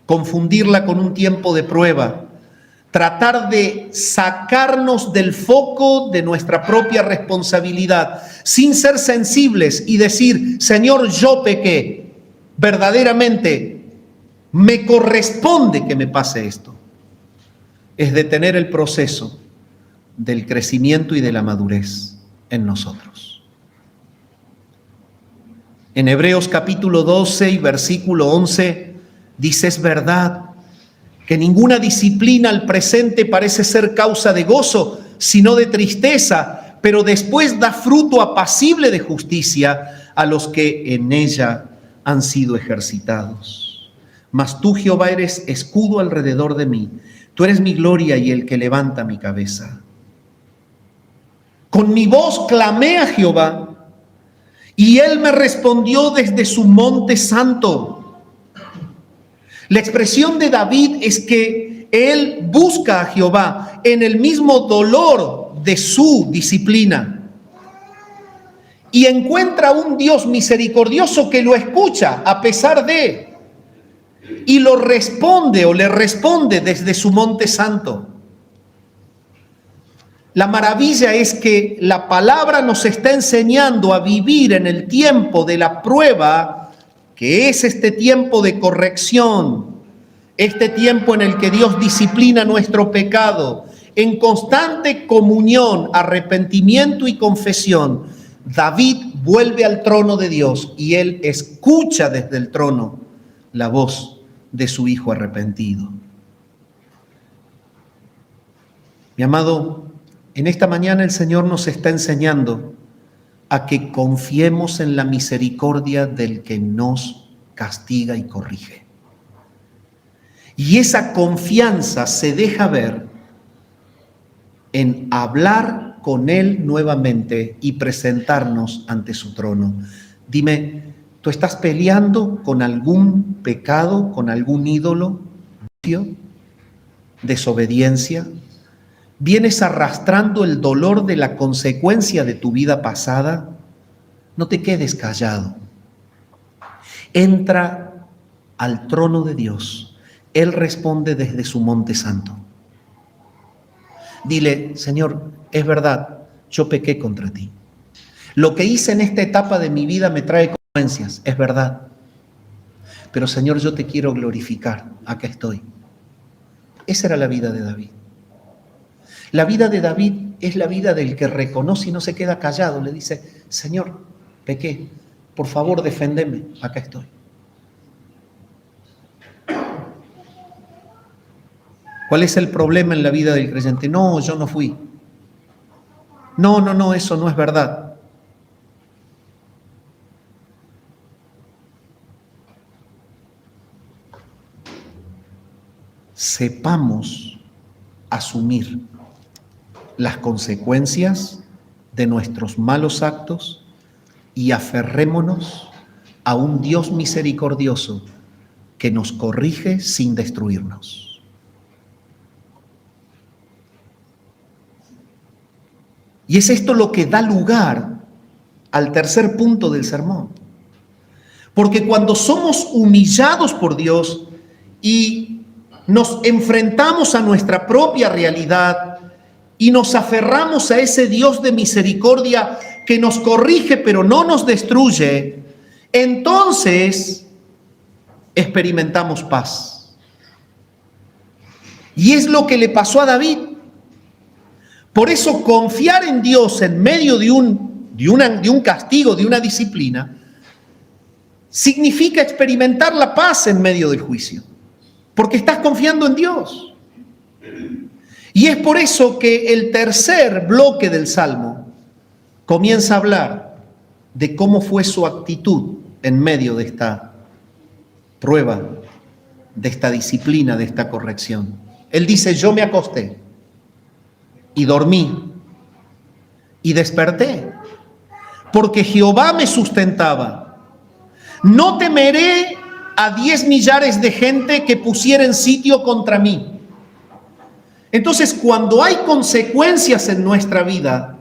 confundirla con un tiempo de prueba, tratar de sacarnos del foco de nuestra propia responsabilidad, sin ser sensibles y decir, Señor, yo pequé, verdaderamente me corresponde que me pase esto. Es detener el proceso del crecimiento y de la madurez en nosotros. En Hebreos capítulo 12 y versículo 11 dice, es verdad que ninguna disciplina al presente parece ser causa de gozo, sino de tristeza, pero después da fruto apacible de justicia a los que en ella han sido ejercitados. Mas tú, Jehová, eres escudo alrededor de mí. Tú eres mi gloria y el que levanta mi cabeza. Con mi voz clamé a Jehová, y él me respondió desde su monte santo. La expresión de David es que él busca a Jehová en el mismo dolor de su disciplina y encuentra un Dios misericordioso que lo escucha a pesar de, y lo responde o le responde desde su monte santo. La maravilla es que la palabra nos está enseñando a vivir en el tiempo de la prueba, que es este tiempo de corrección, este tiempo en el que Dios disciplina nuestro pecado, en constante comunión, arrepentimiento y confesión. David vuelve al trono de Dios y él escucha desde el trono la voz de su hijo arrepentido. Mi amado, en esta mañana el Señor nos está enseñando a que confiemos en la misericordia del que nos castiga y corrige. Y esa confianza se deja ver en hablar con Él nuevamente y presentarnos ante su trono. Dime, ¿tú estás peleando con algún pecado, con algún ídolo, desobediencia? ¿Vienes arrastrando el dolor de la consecuencia de tu vida pasada? No te quedes callado. Entra al trono de Dios. Él responde desde su monte santo. Dile, Señor, es verdad, yo pequé contra ti. Lo que hice en esta etapa de mi vida me trae consecuencias, es verdad. Pero Señor, yo te quiero glorificar, acá estoy. Esa era la vida de David. La vida de David es la vida del que reconoce y no se queda callado. Le dice, Señor, pequé, por favor, deféndeme, acá estoy. ¿Cuál es el problema en la vida del creyente? No, yo no fui. No, eso no es verdad. Sepamos asumir las consecuencias de nuestros malos actos y aferrémonos a un Dios misericordioso que nos corrige sin destruirnos. Y es esto lo que da lugar al tercer punto del sermón. Porque cuando somos humillados por Dios y nos enfrentamos a nuestra propia realidad y nos aferramos a ese Dios de misericordia que nos corrige pero no nos destruye, entonces experimentamos paz. Y es lo que le pasó a David. Por eso confiar en Dios en medio de un castigo, de una disciplina, significa experimentar la paz en medio del juicio, porque estás confiando en Dios. Y es por eso que el tercer bloque del Salmo comienza a hablar de cómo fue su actitud en medio de esta prueba de esta disciplina, de esta corrección. Él dice, yo me acosté y dormí y desperté, porque Jehová me sustentaba. No temeré a 10 millares de gente que pusieren sitio contra mí. Entonces, cuando hay consecuencias en nuestra vida,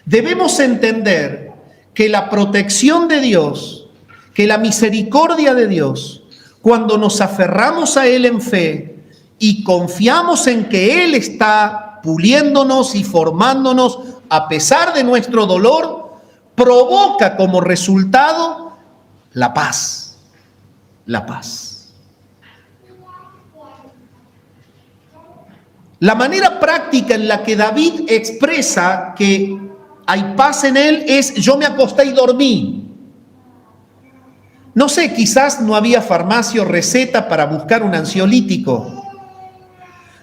debemos entender que la protección de Dios, que la misericordia de Dios, cuando nos aferramos a Él en fe y confiamos en que Él está puliéndonos y formándonos a pesar de nuestro dolor, provoca como resultado la paz. La paz. La manera práctica en la que David expresa que hay paz en él es: yo me acosté y dormí. No sé, quizás no había farmacia o receta para buscar un ansiolítico.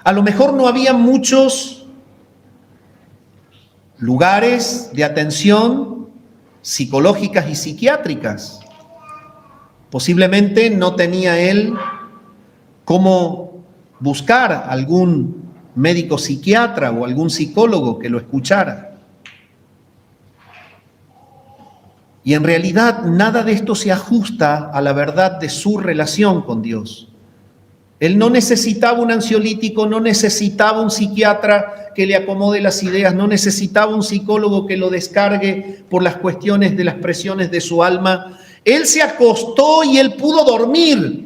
A lo mejor no había muchos lugares de atención psicológicas y psiquiátricas. Posiblemente no tenía él cómo buscar algún médico psiquiatra o algún psicólogo que lo escuchara. Y en realidad nada de esto se ajusta a la verdad de su relación con Dios. Él no necesitaba un ansiolítico, no necesitaba un psiquiatra que le acomode las ideas, no necesitaba un psicólogo que lo descargue por las cuestiones de las presiones de su alma. Él se acostó y él pudo dormir.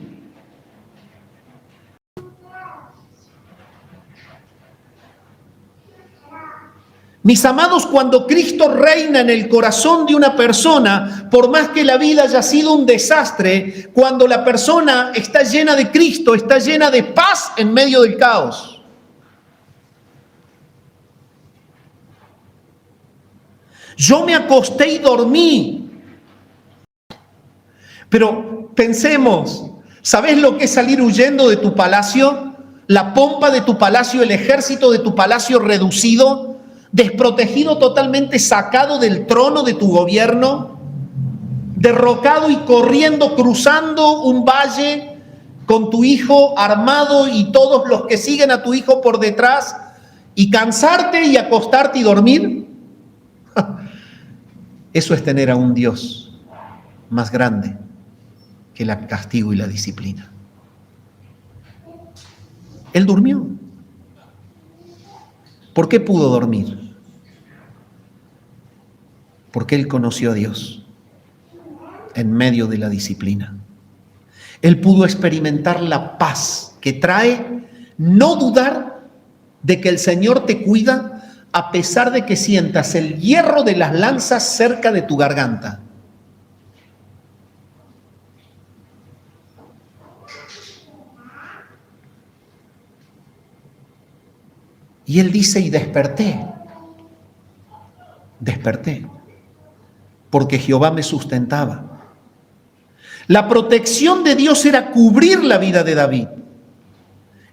Mis amados, cuando Cristo reina en el corazón de una persona, por más que la vida haya sido un desastre, cuando la persona está llena de Cristo, está llena de paz en medio del caos. Yo me acosté y dormí. Pero pensemos, ¿sabes lo que es salir huyendo de tu palacio? La pompa de tu palacio, el ejército de tu palacio reducido, desprotegido totalmente, sacado del trono de tu gobierno, derrocado y corriendo, cruzando un valle con tu hijo armado y todos los que siguen a tu hijo por detrás, y cansarte y acostarte y dormir. Eso es tener a un Dios más grande que el castigo y la disciplina. Él durmió. ¿Por qué pudo dormir? Porque él conoció a Dios en medio de la disciplina. Él pudo experimentar la paz que trae no dudar de que el Señor te cuida a pesar de que sientas el hierro de las lanzas cerca de tu garganta. Y él dice, y desperté, porque Jehová me sustentaba. La protección de Dios era cubrir la vida de David.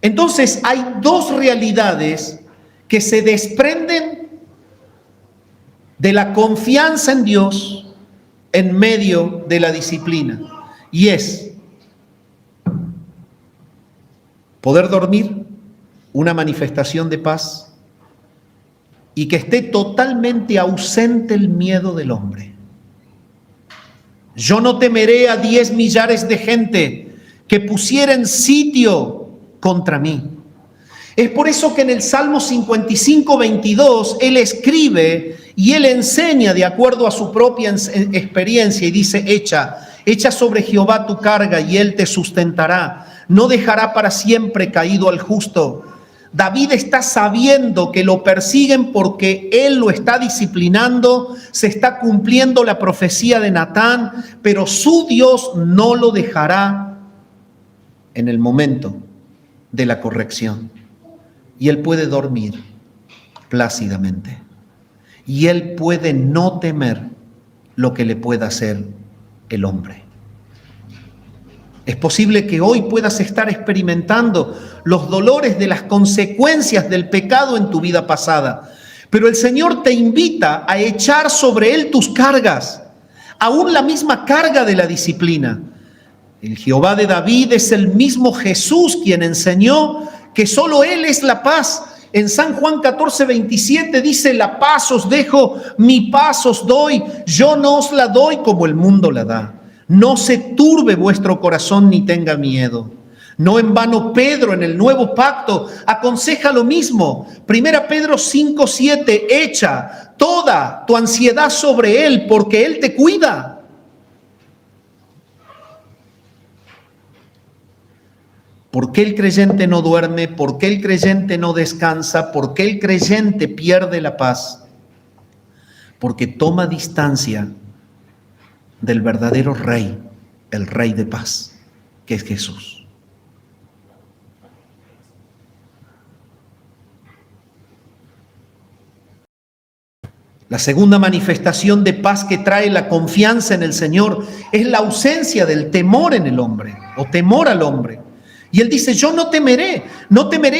Entonces hay dos realidades que se desprenden de la confianza en Dios en medio de la disciplina. Y es poder dormir, una manifestación de paz, y que esté totalmente ausente el miedo del hombre. Yo no temeré a 10 millares de gente que pusieran sitio contra mí. Es por eso que en el Salmo 55, 22, él escribe y él enseña de acuerdo a su propia experiencia y dice, echa sobre Jehová tu carga y él te sustentará. No dejará para siempre caído al justo. David está sabiendo que lo persiguen porque él lo está disciplinando, se está cumpliendo la profecía de Natán, pero su Dios no lo dejará en el momento de la corrección. Y él puede dormir plácidamente. Y él puede no temer lo que le pueda hacer el hombre. Es posible que hoy puedas estar experimentando los dolores de las consecuencias del pecado en tu vida pasada, pero el Señor te invita a echar sobre Él tus cargas, aún la misma carga de la disciplina. El Jehová de David es el mismo Jesús quien enseñó que solo Él es la paz. En San Juan 14:27 dice: la paz os dejo, mi paz os doy, yo no os la doy como el mundo la da. No se turbe vuestro corazón ni tenga miedo. No en vano Pedro en el nuevo pacto aconseja lo mismo. 1 Pedro 5:7: echa toda tu ansiedad sobre Él porque Él te cuida. ¿Por qué el creyente no duerme? ¿Por qué el creyente no descansa? ¿Por qué el creyente pierde la paz? Porque toma distancia del verdadero Rey, el Rey de paz, que es Jesús. La segunda manifestación de paz que trae la confianza en el Señor es la ausencia del temor en el hombre, o temor al hombre. Y Él dice: yo no temeré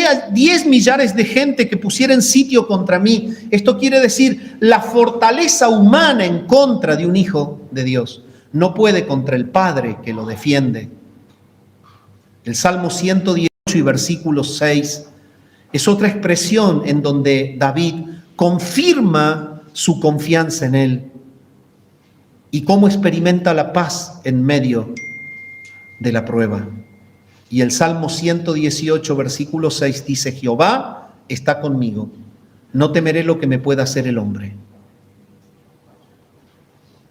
a 10 millares de gente que pusieren sitio contra mí. Esto quiere decir, la fortaleza humana en contra de un hijo de Dios no puede contra el Padre que lo defiende. El Salmo 118 y versículo 6 es otra expresión en donde David confirma su confianza en Él y cómo experimenta la paz en medio de la prueba. Y el Salmo 118, versículo 6 dice: Jehová está conmigo, no temeré lo que me pueda hacer el hombre.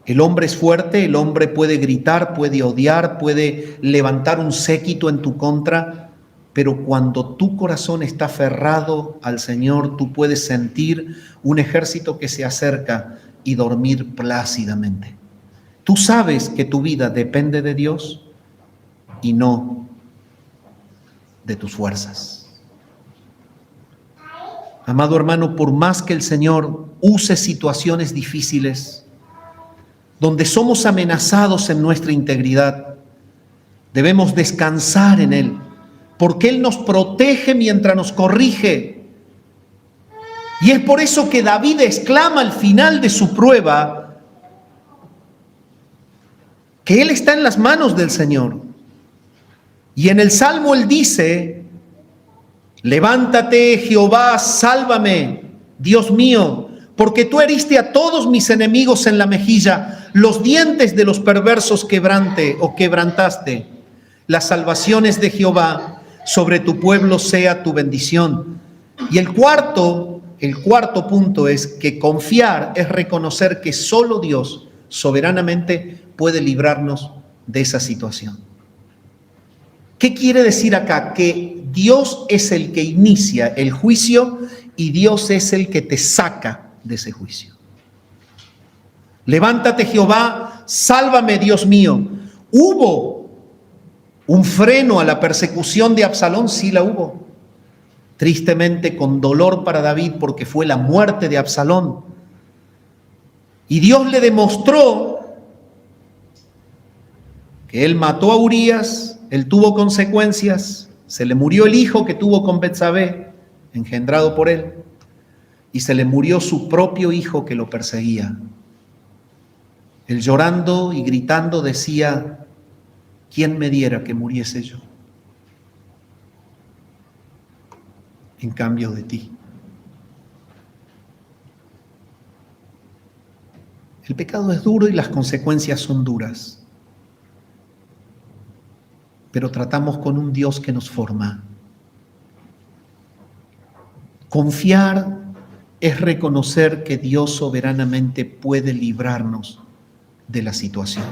El hombre es fuerte, el hombre puede gritar, puede odiar, puede levantar un séquito en tu contra, pero cuando tu corazón está aferrado al Señor, tú puedes sentir un ejército que se acerca y dormir plácidamente. Tú sabes que tu vida depende de Dios y no de tus fuerzas. Amado hermano, por más que el Señor use situaciones difíciles, donde somos amenazados en nuestra integridad, debemos descansar en Él, porque Él nos protege mientras nos corrige. Y es por eso que David exclama al final de su prueba que Él está en las manos del Señor. Y en el Salmo Él dice: levántate, Jehová, sálvame, Dios mío, porque tú heriste a todos mis enemigos en la mejilla, los dientes de los perversos quebrantaste. Las salvaciones de Jehová sobre tu pueblo sea tu bendición. Y el cuarto punto es que confiar es reconocer que solo Dios soberanamente puede librarnos de esa situación. ¿Qué quiere decir acá? Que Dios es el que inicia el juicio y Dios es el que te saca de ese juicio. Levántate, Jehová, sálvame, Dios mío. ¿Hubo un freno a la persecución de Absalón? Sí la hubo. Tristemente, con dolor para David, porque fue la muerte de Absalón. Y Dios le demostró que él mató a Urías. Él tuvo consecuencias, se le murió el hijo que tuvo con Betsabé, engendrado por él, y se le murió su propio hijo que lo perseguía. Él llorando y gritando decía: ¿quién me diera que muriese yo en cambio de ti? El pecado es duro y las consecuencias son duras. Pero tratamos con un Dios que nos forma. Confiar es reconocer que Dios soberanamente puede librarnos de la situación.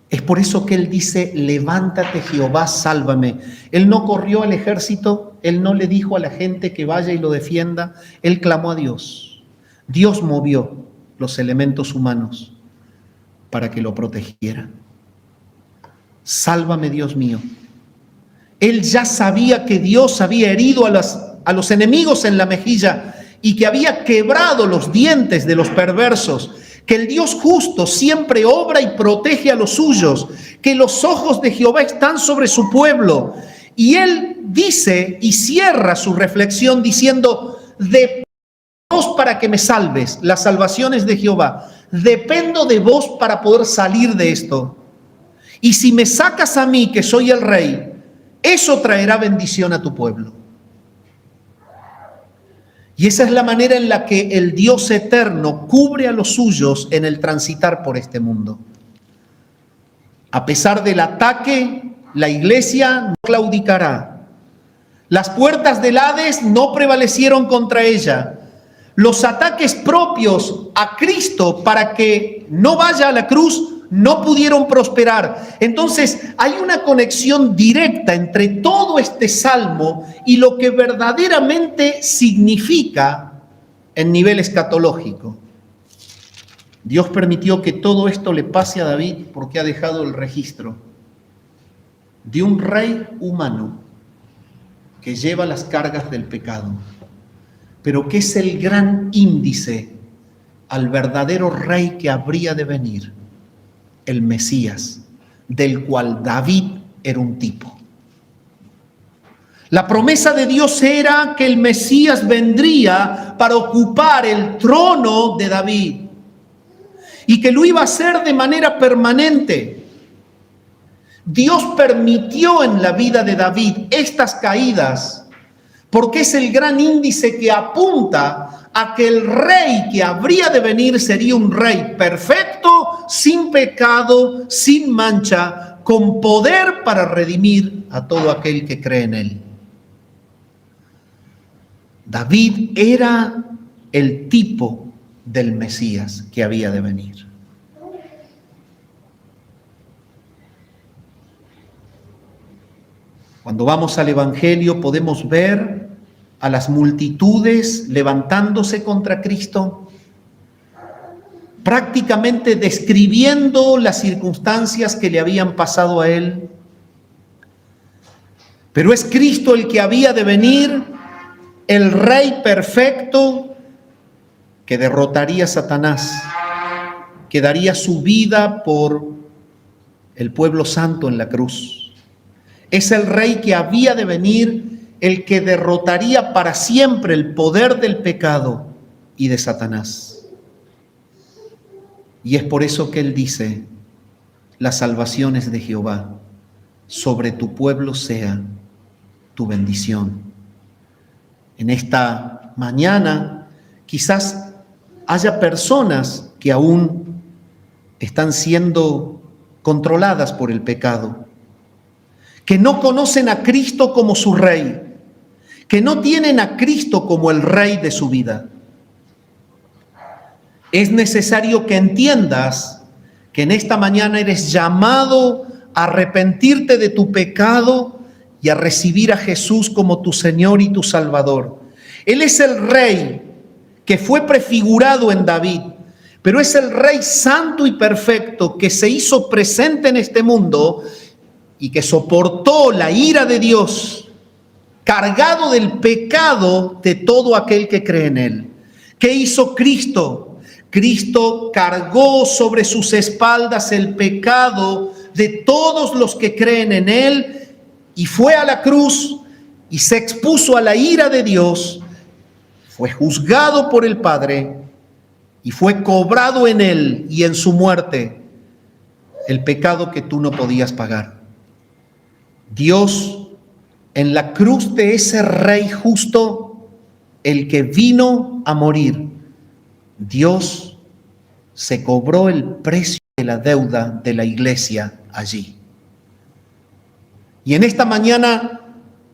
Es por eso que Él dice: levántate, Jehová, sálvame. Él no corrió al ejército, Él no le dijo a la gente que vaya y lo defienda, Él clamó a Dios. Dios movió los elementos humanos para que lo protegiera. Sálvame, Dios mío. Él ya sabía que Dios había herido a los enemigos en la mejilla y que había quebrado los dientes de los perversos, que el Dios justo siempre obra y protege a los suyos, que los ojos de Jehová están sobre su pueblo. Y Él dice y cierra su reflexión diciendo: dependo de vos para que me salves. Las salvaciones de Jehová. Dependo de vos para poder salir de esto. Y si me sacas a mí, que soy el rey, eso traerá bendición a tu pueblo. Y esa es la manera en la que el Dios eterno cubre a los suyos en el transitar por este mundo. A pesar del ataque, la iglesia no claudicará. Las puertas del Hades no prevalecieron contra ella. Los ataques propios a Cristo para que no vaya a la cruz no pudieron prosperar. Entonces hay una conexión directa entre todo este salmo y lo que verdaderamente significa en nivel escatológico. Dios permitió que todo esto le pase a David porque ha dejado el registro de un rey humano que lleva las cargas del pecado, pero que es el gran índice al verdadero rey que habría de venir, el Mesías, del cual David era un tipo. La promesa de Dios era que el Mesías vendría para ocupar el trono de David y que lo iba a hacer de manera permanente. Dios permitió en la vida de David estas caídas porque es el gran índice que apunta a que el rey que habría de venir sería un rey perfecto, sin pecado, sin mancha, con poder para redimir a todo aquel que cree en él. David era el tipo del Mesías que había de venir. Cuando vamos al Evangelio podemos ver a las multitudes levantándose contra Cristo, prácticamente describiendo las circunstancias que le habían pasado a él. Pero es Cristo el que había de venir, el Rey perfecto que derrotaría a Satanás, que daría su vida por el pueblo santo en la cruz. Es el Rey que había de venir, el que derrotaría para siempre el poder del pecado y de Satanás. Y es por eso que él dice, las salvaciones de Jehová, sobre tu pueblo sea tu bendición. En esta mañana quizás haya personas que aún están siendo controladas por el pecado, que no conocen a Cristo como su Rey, que no tienen a Cristo como el Rey de su vida. Es necesario que entiendas que en esta mañana eres llamado a arrepentirte de tu pecado y a recibir a Jesús como tu Señor y tu Salvador. Él es el Rey que fue prefigurado en David, pero es el Rey santo y perfecto que se hizo presente en este mundo y que soportó la ira de Dios, cargado del pecado de todo aquel que cree en él. ¿Qué hizo Cristo? Cristo cargó sobre sus espaldas el pecado de todos los que creen en él y fue a la cruz y se expuso a la ira de Dios, fue juzgado por el Padre y fue cobrado en él y en su muerte el pecado que tú no podías pagar. Dios, en la cruz de ese Rey justo, el que vino a morir, Dios se cobró el precio de la deuda de la iglesia allí. Y en esta mañana,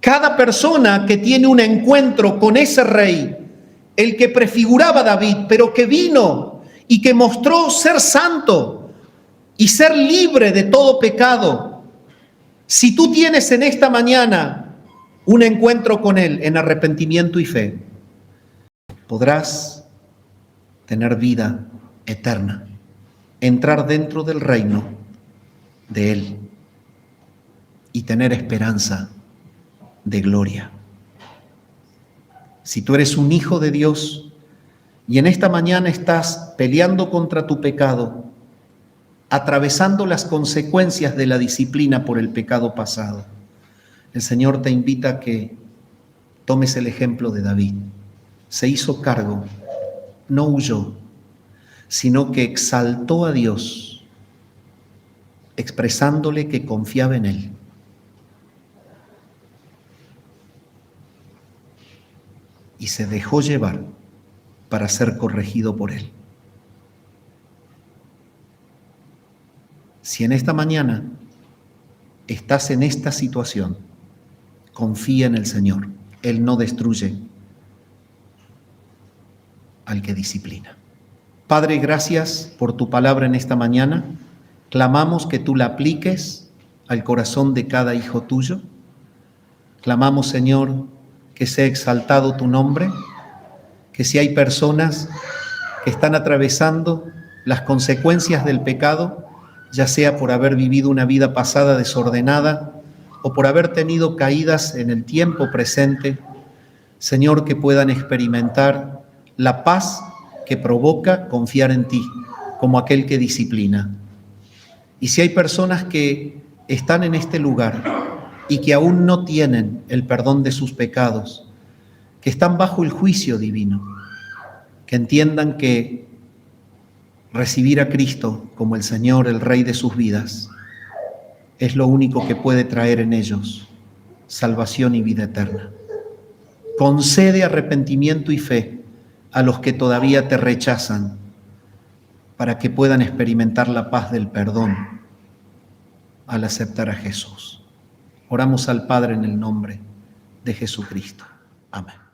cada persona que tiene un encuentro con ese Rey, el que prefiguraba a David, pero que vino y que mostró ser santo y ser libre de todo pecado, si tú tienes en esta mañana un encuentro con él en arrepentimiento y fe, podrás tener vida eterna, entrar dentro del reino de él y tener esperanza de gloria. Si tú eres un hijo de Dios y en esta mañana estás peleando contra tu pecado, atravesando las consecuencias de la disciplina por el pecado pasado, el Señor te invita a que tomes el ejemplo de David. Se hizo cargo, no huyó, sino que exaltó a Dios expresándole que confiaba en Él. Y se dejó llevar para ser corregido por Él. Si en esta mañana estás en esta situación, confía en el Señor. Él no destruye al que disciplina. Padre, gracias por tu palabra en esta mañana. Clamamos que tú la apliques al corazón de cada hijo tuyo. Clamamos, Señor, que sea exaltado tu nombre, que si hay personas que están atravesando las consecuencias del pecado, ya sea por haber vivido una vida pasada desordenada o por haber tenido caídas en el tiempo presente, Señor, que puedan experimentar la paz que provoca confiar en ti, como aquel que disciplina. Y si hay personas que están en este lugar y que aún no tienen el perdón de sus pecados, que están bajo el juicio divino, que entiendan que recibir a Cristo como el Señor, el Rey de sus vidas, es lo único que puede traer en ellos salvación y vida eterna. Concede arrepentimiento y fe a los que todavía te rechazan, para que puedan experimentar la paz del perdón al aceptar a Jesús. Oramos al Padre en el nombre de Jesucristo. Amén.